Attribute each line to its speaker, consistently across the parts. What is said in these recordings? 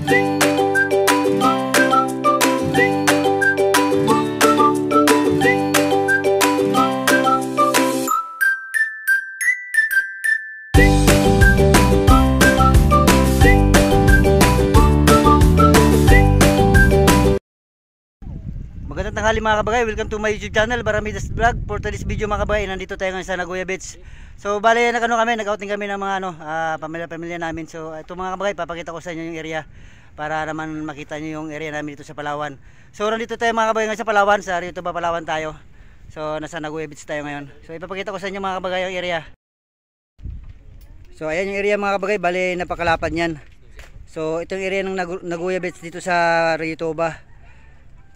Speaker 1: Magandang tanghali mga kabagay, welcome to my YouTube channel, Baramidas Vlog. For today's video mga kabagay, nandito tayo ngayon sa Nagoya Beach. So bali nag-outing kami ng mga pamilya namin. So ito mga kabagay, papakita ko sa inyo yung area para naman makita nyo yung area namin dito sa Palawan. So nandito tayo mga kabagay ngayon sa Palawan, sa Rio Tuba, Palawan tayo. So nasa Nagoya Beach tayo ngayon. So ipapakita ko sa inyo mga kabagay yung area. So ayan yung area mga kabagay, bali napakalapad niyan. So itong area ng Nagoya Beach dito sa Rio Tuba.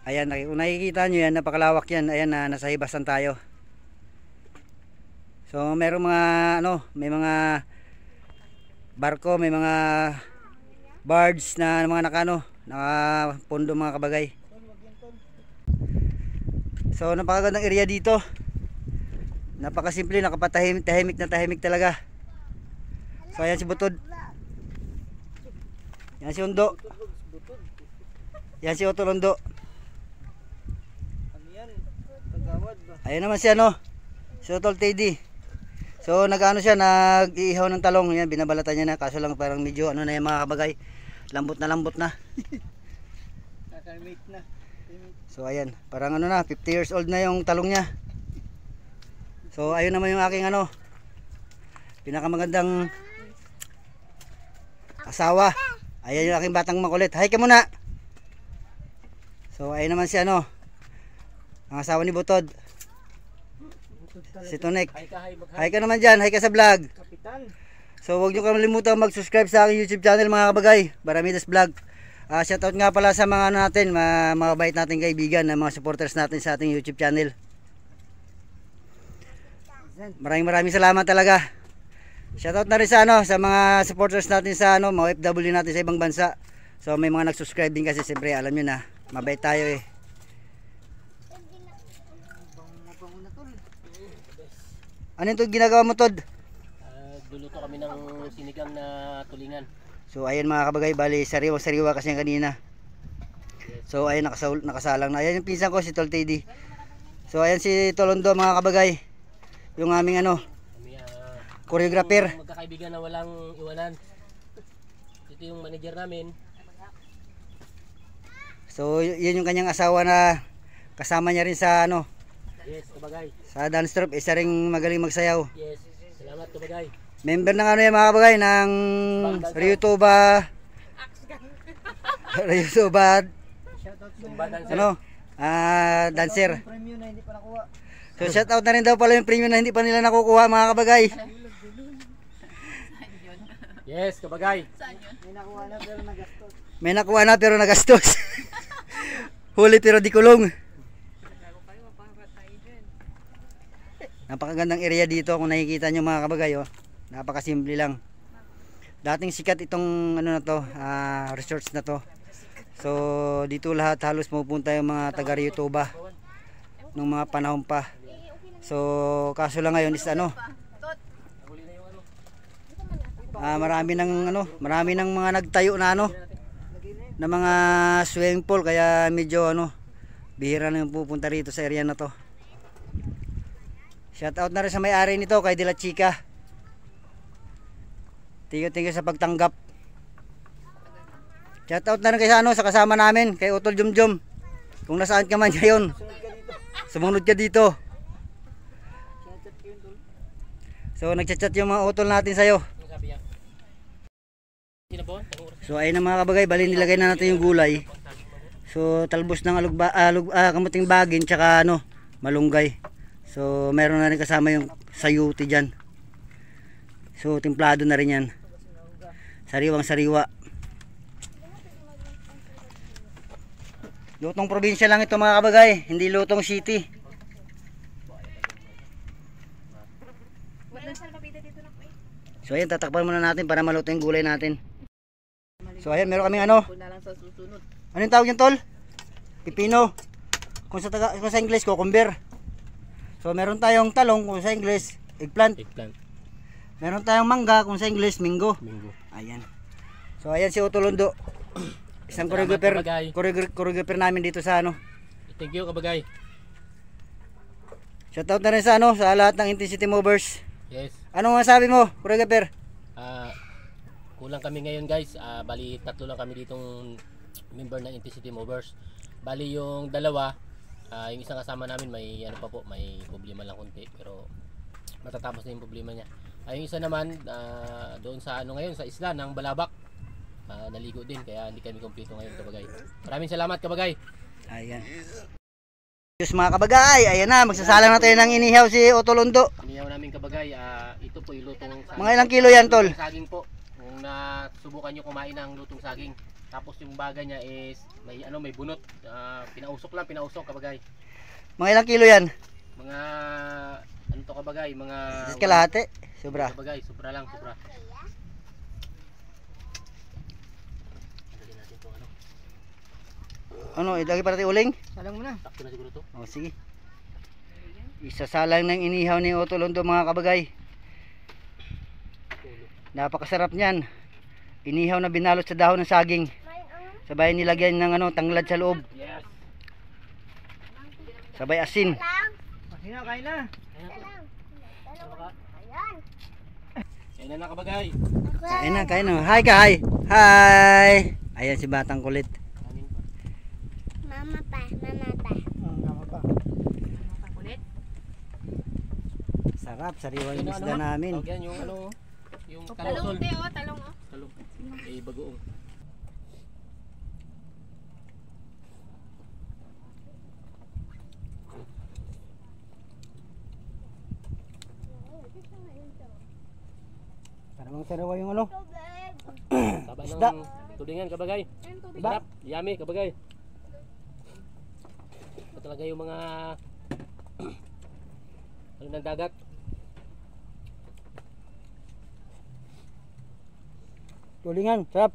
Speaker 1: Ayan, kung nakikita nyo yan, napakalawak yan. Ayan, nasa hibasan tayo. So merong mga may mga barko, may mga barge na mga nakapundo mga kabagay. So napakagandang area dito. Napakasimple, tahimik na tahimik talaga. So ayan si Butod. Yan si Undo. Yan si Otolondo. Ayan naman si si Otol Teddy. So siya, nag-iihaw ng talong. Yan, binabalatan niya na, kaso lang parang medyo na yung mga kabagay, lambot na. So ayan, parang 50 years old na yung talong niya. So ayun naman yung aking pinakamagandang asawa. Ayan yung aking batang makulit. Hi ka muna. So ayun naman si ang asawa ni Butod, si Tonek. Hi ka naman dyan, hi ka sa vlog. So huwag nyo kalimutan mag-subscribe sa aking YouTube channel mga kabagay, Baramidas Vlog. Shoutout nga pala sa mga mga bait natin kaibigan, mga supporters natin sa ating YouTube channel. Maraming salamat talaga. Shoutout na rin sa sa mga supporters natin sa mga OFW natin sa ibang bansa. So may mga nag-subscribe din kasi, siyempre alam nyo na, mabait tayo eh. Ano ito ginagawa mo, Tod?
Speaker 2: Luluto kami ng sinigang na tulingan.
Speaker 1: So ayan mga kabagay, bali sariwa kasi kanina. So ayan, nakasalang na. Ayan yung pinsan ko, si Tol Teddy. So ayan si Tolondo mga kabagay, yung aming choreographer.
Speaker 2: Magkakaibigan na walang iwanan. Ito yung manager namin.
Speaker 1: So yun yung kanyang asawa na kasama niya rin sa
Speaker 2: Yes, kabagay.
Speaker 1: sa dance troupe, isa ring magaling magsayaw.
Speaker 2: Yes, salamat kabagay.
Speaker 1: Member ng yan mga kabagay ng Rio Tuba. Rio Tuba. Dancer. So shout out na rin daw pala yung premium na hindi pa nila nakukuha mga kabagay.
Speaker 2: Yes, kabagay.
Speaker 1: May nakuha na pero nagastos. Huli pero di kulong. Napakagandang area dito kung nakikita nyo mga kabagay, napakasimple lang. Dating sikat itong resorts na to. So dito lahat halos pupunta yung mga taga Rio Tuba nung mga panahon pa. So kaso lang ngayon is marami ng mga nagtayo na na mga swimming pool, kaya medyo bihira na yung pupunta rito sa area na to. Shout out na rin sa may-ari nito, kay De La Chica. Thank you sa pagtanggap. Shout out na rin kay sa kasama namin, kay Utol Jumjum. Kung nasaan ka man ngayon, sumunod ka dito. So nagchat-chat yung mga utol natin sa'yo. So ayun na mga kabagay, bali nilagay na natin yung gulay. So talbos ng kamuting bagin, tsaka malunggay. So meron na rin kasama yung sayuti dyan. So timplado na rin yan. Sariwang sariwa. Lutong probinsya lang ito mga kabagay, hindi lutong city. So ayan, tatakpan muna natin para maluto yung gulay natin. So ayan, meron kaming ano yung tawag yung tol? Pipino. Kung sa English, cucumber. So meron tayong talong, kung sa English eggplant. Meron tayong mangga, kung sa English mango. Ayan. So ayan si Otolondo. Isang
Speaker 2: Salamat, kabagay.
Speaker 1: choreographer namin dito sa ano.
Speaker 2: Thank you, kabagay.
Speaker 1: Shoutout na rin sa ano, sa lahat ng Intensity Movers.
Speaker 2: Yes.
Speaker 1: Ano masabi mo, choreographer?
Speaker 2: Ah, kulang kami ngayon guys. Bali 3 lang kami ditong member ng Intensity Movers. Bali yung dalawa, yung isang kasama namin may ano pa po, may problema lang konti pero matatapos na yung problema niya. Yung isa naman doon sa ano ngayon sa isla ng Balabak. Naligo din kaya hindi kami kumpleto ngayon, kabagay. Maraming salamat, kabagay.
Speaker 1: Ayan. Diyos mga kabagay, ayan na, magsasalang na tayo ng inihaw si Otolondo.
Speaker 2: Inihaw namin, kabagay. Ito po yung lutong saging.
Speaker 1: Mga ilang kilo yan, tol?
Speaker 2: Saging po. Kung nasubukan nyo kumain ng lutong saging. Tapos yung baga niya is may ano, may bunot. Pinausok, kabagay.
Speaker 1: Mga ilang kilo yan?
Speaker 2: Mga ano to, kabagay, mga
Speaker 1: Kalahati, sobra.
Speaker 2: kabagay, sobra lang, sobra. Lagyan natin tong ano.
Speaker 1: Ano, ilagay para tayo uling?
Speaker 3: Salang mo na.
Speaker 2: Takto na siguro to.
Speaker 1: O, sige. Isasalang ng inihaw ni Otolondo mga kabagay. Napakasarap niyan. Inihaw na binalot sa dahon ng saging. Sabay nilagyan ng ano, tanglad sa loob.
Speaker 2: Yes.
Speaker 1: Sabay asin.
Speaker 3: Kain na, kain na.
Speaker 2: Ayan na, kabagay.
Speaker 1: Kain na. Hi ka, hi. Hi. Ayan si Batang Kulit.
Speaker 2: Kanin pa.
Speaker 4: Mama pa.
Speaker 3: Tama pa.
Speaker 1: Sarap, sariwa yung
Speaker 2: Ano,
Speaker 1: isda
Speaker 2: ano,
Speaker 1: namin.
Speaker 2: tawag yan, yung ano, yung
Speaker 4: Talong,
Speaker 2: talong.
Speaker 4: talong.
Speaker 2: Talong. Bagoong.
Speaker 1: Parang sariwa yung ano.
Speaker 2: Taba
Speaker 1: Isda.
Speaker 2: ng tudingan, kabagay.
Speaker 1: Diba?
Speaker 2: Sarap, yummy, kabagay. Ito talaga yung mga ano ng dagat.
Speaker 1: Tulingan, sarap.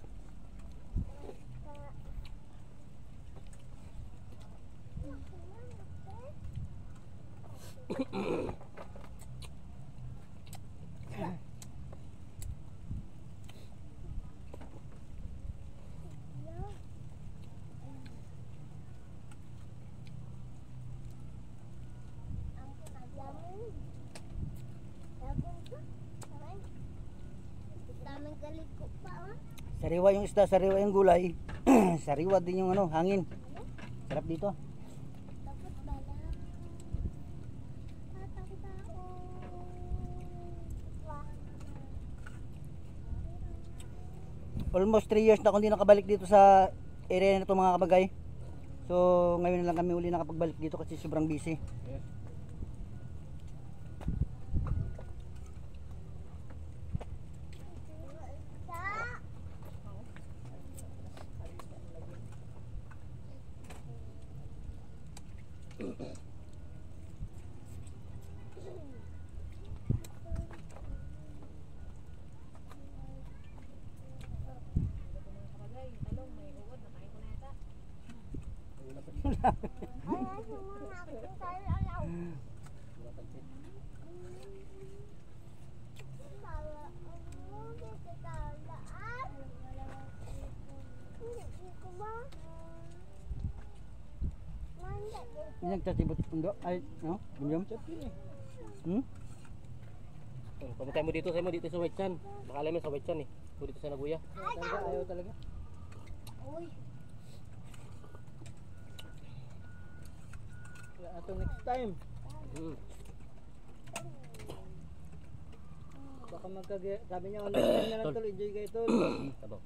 Speaker 4: Daming galiko pa, oh.
Speaker 1: Sariwa yung isda, sariwa yung gulay. Sariwa din yung ano, hangin. Sarap dito.
Speaker 4: Tapos bala. Tatang-tao. Wah.
Speaker 1: Almost 3 years na akong hindi nakabalik dito sa area na ito mga kabagay. So ngayon na lang kami uli nakapagbalik dito kasi sobrang busy.
Speaker 4: Ay, sumuna ako sa alaw. Bala, dito talaan. Hindi ko ba? Manda dito.
Speaker 1: Ini nagtatibot pundo. Ay, no? Bunyom. Hmm?
Speaker 2: Pagkatay mo dito, sa White Chan. Baka alam mo sa White Chan eh. O dito sa Naguya.
Speaker 3: Ayaw talaga.
Speaker 4: Uy.
Speaker 3: Ato next time. Baka sabi niya, next time na lang tol, enjoy kayo tol.
Speaker 2: Tabo.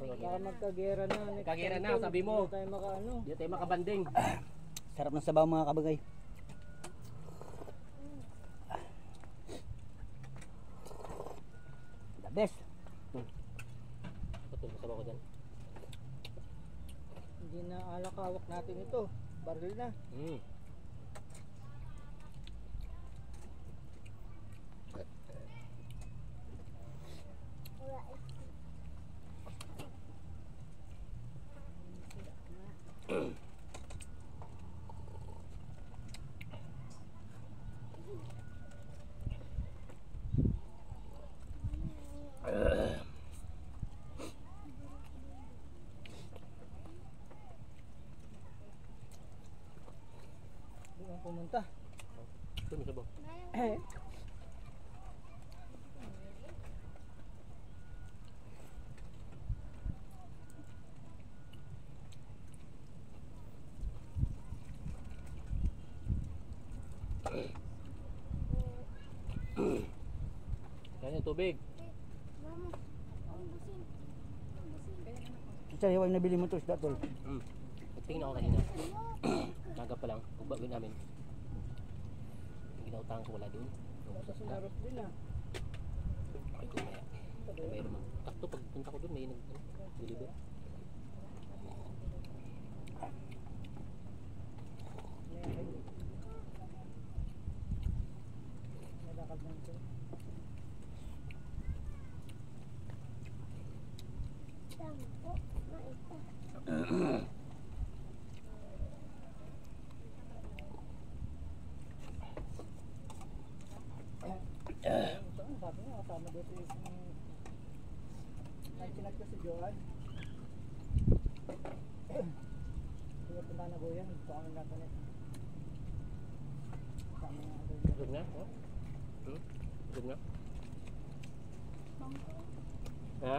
Speaker 3: Baka magkagera na. Next
Speaker 2: Magkagera
Speaker 3: time,
Speaker 2: na,
Speaker 3: tol.
Speaker 2: sabi mo.
Speaker 3: Hindi tayo makaano.
Speaker 2: Di tayo makabanding.
Speaker 1: Sarap ng sabaw mga kabagay. The best.
Speaker 2: Patulog sa ko dyan.
Speaker 3: Hindi na alakawak natin ito. Baril na.
Speaker 2: Kaya yung tubig.
Speaker 4: Mama, umbusin.
Speaker 1: Sa hiwa yung nabili mo to, isda tol.
Speaker 2: Tingin ako kanina. Naga pa lang. Pagbagawin namin. Yung ginautangan ko wala doon.
Speaker 3: Tapos sinarap din ah.
Speaker 2: Ay, kumaya. Mayroon man. Takto pagpunta ko doon may deliver.
Speaker 3: Nalakad lang ito.
Speaker 4: Sampo, maita.
Speaker 3: Saan sabi niya, kasama dito yung may chinag ko si Joan. Kaya punta na Goyan, gusto kami natin. Kasama niya ako yun.
Speaker 2: Busog na? Busog na? Ha?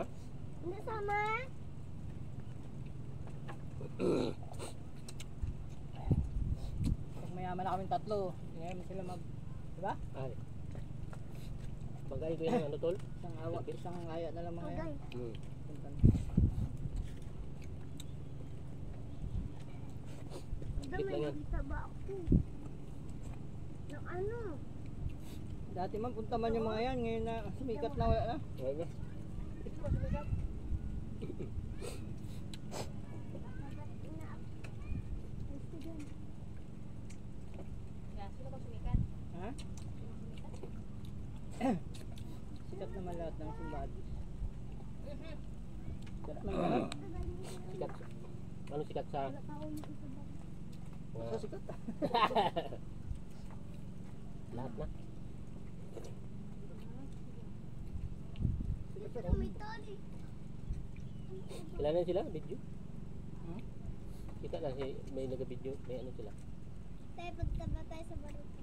Speaker 4: Hindi sama.
Speaker 3: Pag mayaman na kaming tatlo, ngayon mo sila mag... Diba?
Speaker 2: Ay. Bagay ko yan ano tol?
Speaker 3: Isang awak, isang aya na lang mga yan.
Speaker 4: Agay.
Speaker 3: Punta na.
Speaker 4: Ito
Speaker 2: Wait
Speaker 4: may
Speaker 2: lang yan.
Speaker 4: nakita ba ako? Ng ano?
Speaker 3: Dati man punta man yung mga yan, ngayon na sumikat na wala na.
Speaker 2: Wala na.
Speaker 3: Ito ba sumikat?
Speaker 4: Gusto dyan.
Speaker 3: Ha? Sikat naman lahat ng simbad. Sikat naman lahat.
Speaker 2: Sikat. Ano sikat sa...
Speaker 4: Wala pa ako nakita ba?
Speaker 3: Basta sikat.
Speaker 2: Lahat na.
Speaker 4: Ito may tali.
Speaker 2: Kilala na sila? Video?
Speaker 3: Hmm?
Speaker 2: Kita na si may nag-video. May ano sila.
Speaker 4: Tayo pagtaba tayo sa barito.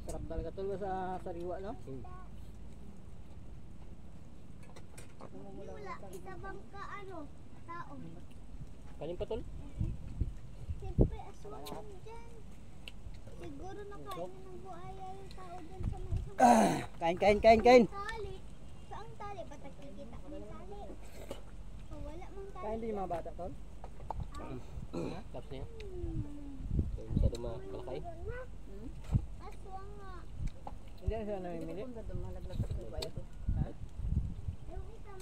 Speaker 3: Sarap talaga tulo sa sariwa, no?
Speaker 4: Wala, isa bang ka ano? Tao.
Speaker 2: Kanin pa tol?
Speaker 4: Siyempre, aswang yun dyan. Siguro nakain na ng buhaya yung tao dyan sa may isang
Speaker 1: Kain.
Speaker 4: tali. Saan tali? Ba't nakikita ko yung tali? O, wala mang tali.
Speaker 3: Kaya hindi yung mga bata, tol?
Speaker 2: Tapos na yan.
Speaker 4: Hmm.
Speaker 2: So, masyado malakay.
Speaker 4: Aswang nga.
Speaker 3: Hindi na sila namimili.
Speaker 4: Yung isa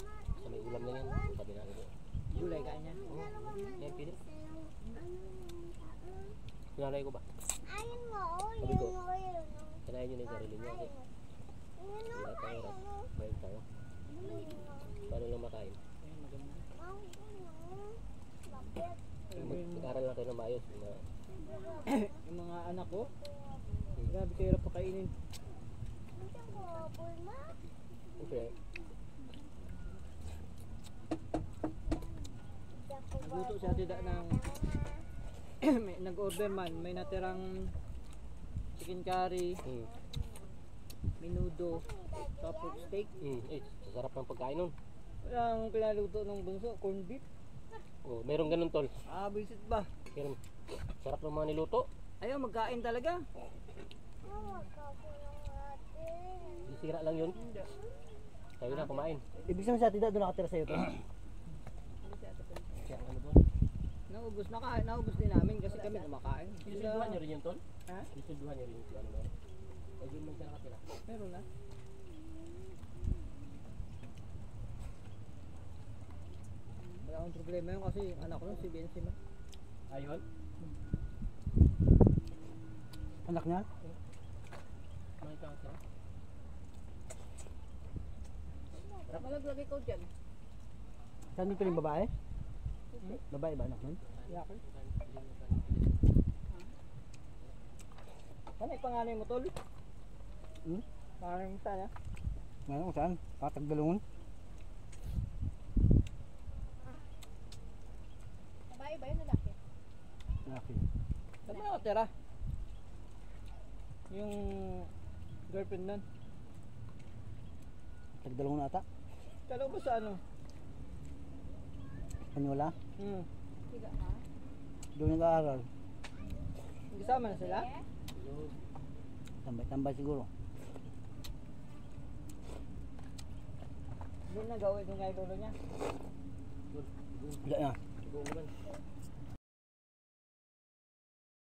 Speaker 4: ma.
Speaker 2: Sa may ulam lang yan. Sabi na ito.
Speaker 3: Gulay kain niya.
Speaker 4: Yung dalawa man.
Speaker 2: Yan, pili.
Speaker 4: Ano yung tao?
Speaker 2: Sinalay ko ba?
Speaker 4: Ayun nga, oh.
Speaker 2: Sabi
Speaker 4: Yun
Speaker 2: ko.
Speaker 4: oh, yun oh.
Speaker 2: Kanayin nyo na yung sarili nyo. Kasi
Speaker 4: Ayun
Speaker 2: wala
Speaker 4: oh,
Speaker 2: tayong
Speaker 4: ayun
Speaker 2: oras.
Speaker 4: oh.
Speaker 2: Mayroon tayo. Paano lang makain?
Speaker 3: Ayun, maganda.
Speaker 4: Ang ano? Bakit?
Speaker 2: Mag-aral lang kayo ng maayos. Na,
Speaker 3: Yung mga anak ko, grabe kayo hirap pakainin.
Speaker 4: Ano ko, Bulma?
Speaker 2: siyempre,
Speaker 3: Nagluto siya tida ng may nag-order man, may natirang chicken curry, menudo, tapos steak.
Speaker 2: sasarap ng pagkain nun.
Speaker 3: Walang pinaluto ng bunso, corned beef.
Speaker 2: Oh, meron ganun tol.
Speaker 3: Visit ba?
Speaker 2: Meron. Sarap ng mga niluto.
Speaker 3: Ayaw, magkain talaga.
Speaker 4: Mawag ako ng atin.
Speaker 2: Sisira lang yun. Tayo na kumain.
Speaker 1: Ibig sabihin sa tida doon nakatira sa'yo to.
Speaker 2: Kaya ano doon?
Speaker 3: Naubos din namin kasi kami kumakain.
Speaker 2: Sinusuduhan nyo rin yun tol?
Speaker 3: Ha?
Speaker 2: Sinusuduhan nyo rin yung ano doon? O yun man siya nakatira.
Speaker 3: Meron na. Wala akong problema yun kasi yung anak ko nun, si Bensi man.
Speaker 2: Ayun?
Speaker 1: Anak niya?
Speaker 2: Makita ka sila?
Speaker 3: Malaglag ikaw dyan.
Speaker 1: Saan dito yung babae? Babae ba anak nun?
Speaker 3: Yakin. Ano yung panganay mo, tol? Panganay mo saan, ha?
Speaker 1: Ngayon kung saan? Patagdalungon?
Speaker 4: Babae ba yun lalaki?
Speaker 1: Laki.
Speaker 3: Saan mo nakatira? Yung girlfriend nun.
Speaker 1: Tagdalungon ata?
Speaker 3: Kala ko ba sa ano?
Speaker 1: Panyola?
Speaker 3: Hmm.
Speaker 1: Doon nag-aaral.
Speaker 3: Kasama na sila?
Speaker 1: Tambay-tambay siguro.
Speaker 3: Hindi na gawin yung kay lolo niya.
Speaker 1: Wala na.
Speaker 2: Siguro naman.